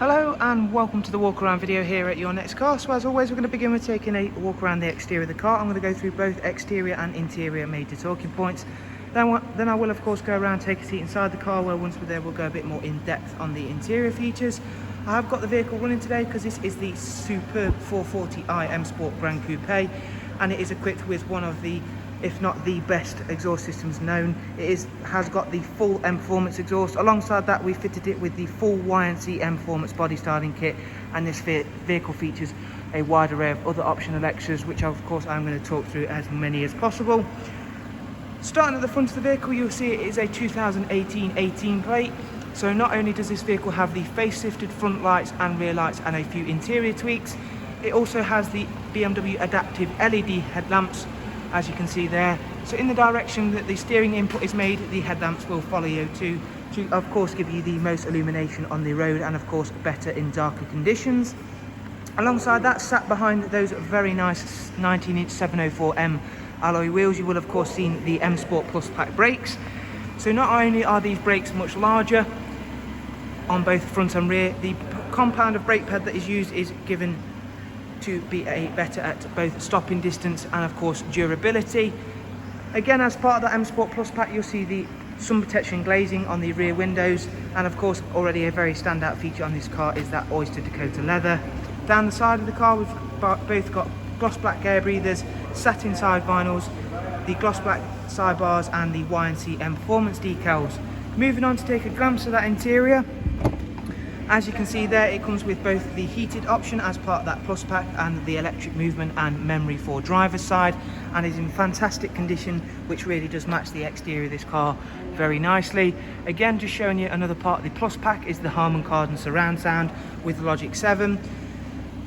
Hello and welcome to the walk around video here at Your Next Car. So as always, we're going to begin with taking a walk around the exterior of the car. I'm going to go through both exterior and interior major talking points. Then I will of course go around, take a seat inside the car, where once we're there we'll go a bit more in depth on the interior features. I have got the vehicle running today because this is the superb 440i M Sport Gran Coupe, and it is equipped with one of the, if not the best exhaust systems known. It has got the full Mperformance exhaust. Alongside that, we fitted it with the full YNC Mperformance body styling kit, and this vehicle features a wide array of other optional extras, which of course I'm going to talk through as many as possible. Starting at the front of the vehicle, you'll see it is a 2018 18 plate. So not only does this vehicle have the face-lifted front lights and rear lights and a few interior tweaks, it also has the BMW adaptive LED headlamps, as you can see there. So in the direction that the steering input is made, the headlamps will follow you to of course give you the most illumination on the road, and of course better in darker conditions. Alongside that, sat behind those very nice 19-inch 704M alloy wheels, you will of course seen the M Sport Plus Pack brakes. So not only are these brakes much larger on both front and rear, the compound of brake pad that is used is given to be better at both stopping distance and of course durability. Again, as part of the M Sport Plus Pack, you'll see the sun protection glazing on the rear windows, and of course already a very standout feature on this car is that Oyster Dakota leather. Down the side of the car, we've both got gloss black air breathers, satin side vinyls, the gloss black sidebars and the YNC Mperformance decals. Moving on to take a glance at that interior. As you can see there, it comes with both the heated option as part of that Plus Pack and the electric movement and memory for driver's side, and is in fantastic condition, which really does match the exterior of this car very nicely. Again, just showing you another part of the Plus Pack is the Harman Kardon surround sound with Logic 7.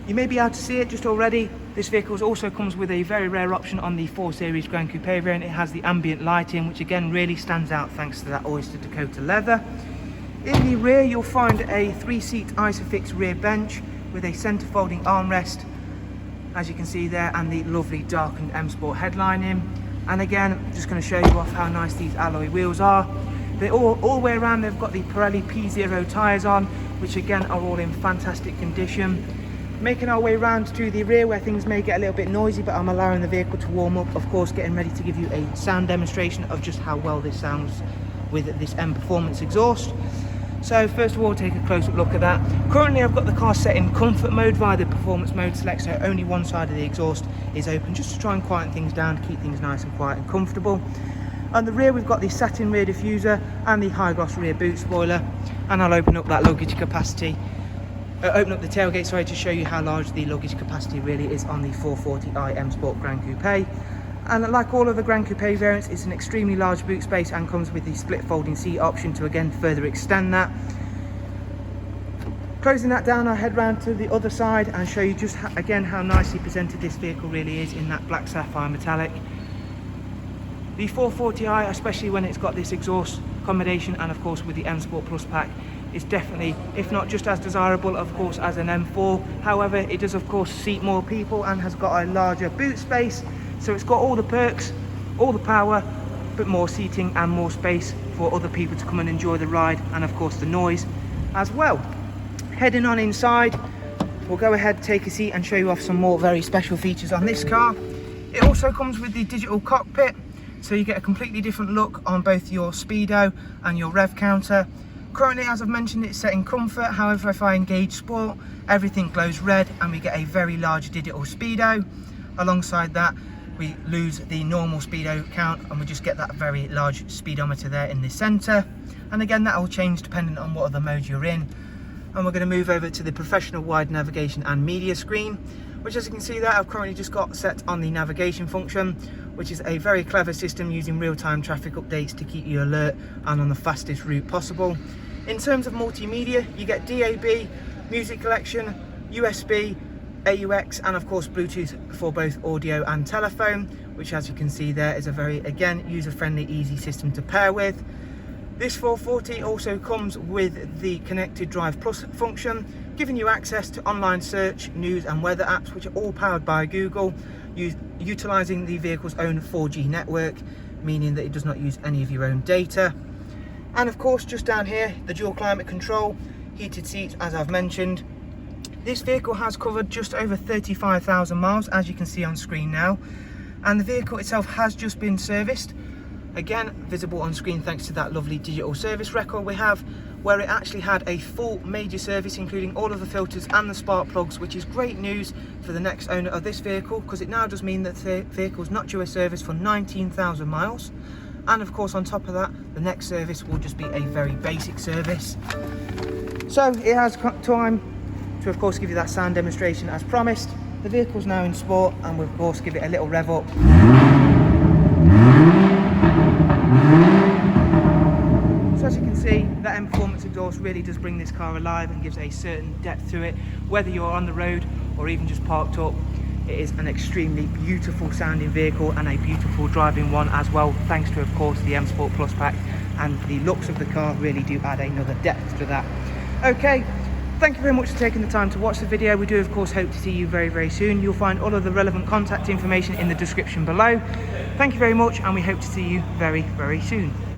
You may be able to see it just already. This vehicle also comes with a very rare option on the 4 Series Gran Coupe variant. It has the ambient lighting, which again really stands out thanks to that Oyster Dakota leather. In the rear, you'll find a 3-seat Isofix rear bench with a centre folding armrest, as you can see there, and the lovely darkened M Sport headlining. And again, I'm just going to show you off how nice these alloy wheels are. They're all the way around. They've got the Pirelli P0 tyres on, which again are all in fantastic condition. Making our way round to the rear, where things may get a little bit noisy, but I'm allowing the vehicle to warm up, of course getting ready to give you a sound demonstration of just how well this sounds with this Mperformance exhaust. So first of all, take a close-up look at that. Currently I've got the car set in comfort mode via the performance mode select, so only one side of the exhaust is open, just to try and quieten things down, to keep things nice and quiet and comfortable. On the rear, we've got the satin rear diffuser and the high gloss rear boot spoiler, and I'll open up that luggage capacity. Open up the tailgate, sorry, to show you how large the luggage capacity really is on the 440i M Sport Gran Coupe. And like all of the Gran Coupe variants, it's an extremely large boot space and comes with the split folding seat option to again further extend that. Closing that down, I'll head round to the other side and show you just again how nicely presented this vehicle really is in that black sapphire metallic. The 440i, especially when it's got this exhaust combination and of course with the M Sport Plus Pack, is definitely, if not just as desirable of course as an M4. However, it does of course seat more people and has got a larger boot space, so it's got all the perks, all the power, but more seating and more space for other people to come and enjoy the ride, and of course the noise as well. Heading on inside, we'll go ahead, take a seat and show you off some more very special features on this car. It also comes with the digital cockpit, so you get a completely different look on both your speedo and your rev counter. Currently, as I've mentioned, it's set in comfort. However, if I engage sport, everything glows red and we get a very large digital speedo. Alongside that, we lose the normal speedo count and we just get that very large speedometer there in the center. And again, that will change depending on what other mode you're in. And we're going to move over to the professional wide navigation and media screen, which, as you can see there, I've currently just got set on the navigation function, which is a very clever system using real-time traffic updates to keep you alert and on the fastest route possible. In terms of multimedia, you get DAB, music collection, USB, AUX, and of course Bluetooth for both audio and telephone, which, as you can see there, is a very, again, user-friendly, easy system to pair with. This 440 also comes with the Connected Drive Plus function, giving you access to online search, news and weather apps, which are all powered by Google, utilising the vehicle's own 4G network, meaning that it does not use any of your own data. And of course, just down here, the dual climate control, heated seats as I've mentioned. This vehicle has covered just over 35,000 miles, as you can see on screen now, and the vehicle itself has just been serviced. Again, visible on screen thanks to that lovely digital service record we have, where it actually had a full major service, including all of the filters and the spark plugs, which is great news for the next owner of this vehicle, because it now does mean that the vehicle is not due a service for 19,000 miles. And of course, on top of that, the next service will just be a very basic service. So it has time to of course give you that sound demonstration as promised. The vehicle's now in sport, and we'll of course give it a little rev up. So as you can see, that Mperformance exhaust really does bring this car alive and gives a certain depth to it. Whether you're on the road or even just parked up, it is an extremely beautiful sounding vehicle and a beautiful driving one as well, thanks to of course the M Sport Plus pack, and the looks of the car really do add another depth to that. Okay, thank you very much for taking the time to watch the video. We do of course hope to see you very, very soon. You'll find all of the relevant contact information in the description below. Thank you very much, and we hope to see you very, very soon.